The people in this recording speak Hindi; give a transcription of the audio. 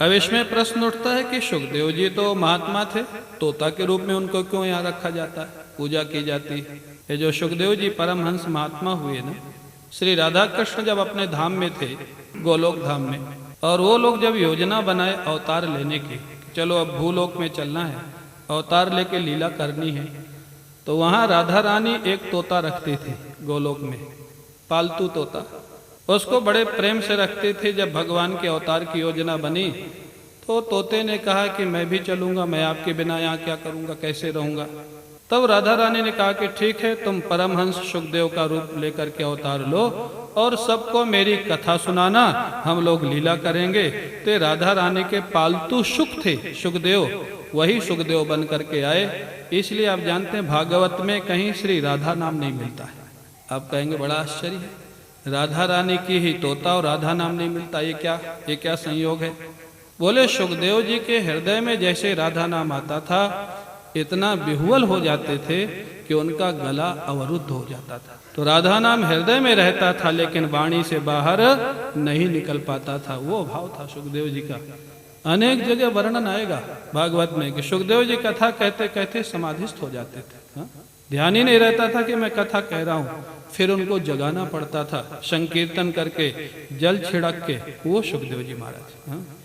अब इसमें प्रश्न उठता है कि सुखदेव जी तो महात्मा थे, तोता के रूप में उनको क्यों यहाँ रखा जाता है, पूजा की जाती है। ये जो सुखदेव जी परमहंस महात्मा हुए ना, श्री राधा कृष्ण जब अपने धाम में थे, गोलोक धाम में, और वो लोग जब योजना बनाए अवतार लेने की, चलो अब भूलोक में चलना है, अवतार लेके लीला करनी है, तो वहाँ राधा रानी एक तोता रखती थी गोलोक में, पालतू तोता। उसको बड़े प्रेम से रखते थे। जब भगवान के अवतार की योजना बनी तो तोते ने कहा कि मैं भी चलूंगा, मैं आपके बिना यहाँ क्या करूंगा, कैसे रहूंगा। तब राधा रानी ने कहा कि ठीक है, तुम परमहंस सुखदेव का रूप लेकर के अवतार लो और सबको मेरी कथा सुनाना, हम लोग लीला करेंगे। तो राधा रानी के पालतू सुख थे सुखदेव, वही सुखदेव बन करके आए। इसलिए आप जानते हैं भागवत में कहीं श्री राधा नाम नहीं मिलता है। आप कहेंगे बड़ा आश्चर्य है, राधा रानी की ही तोता और राधा नाम नहीं मिलता, ये क्या संयोग है। बोले सुखदेव जी के हृदय में जैसे राधा नाम आता था, इतना विह्वल हो जाते थे कि उनका गला अवरुद्ध हो जाता था। तो राधा नाम हृदय में रहता था लेकिन वाणी से बाहर नहीं निकल पाता था। वो भाव था सुखदेव जी का। अनेक जगह वर्णन आएगा भागवत में कि सुखदेव जी कथा कहते कहते समाधिस्थ हो जाते थे। ध्यान ही नहीं रहता था कि मैं कथा कह रहा हूँ, फिर उनको जगाना पड़ता था संकीर्तन करके, जल छिड़क के। वो सुखदेव जी महाराज।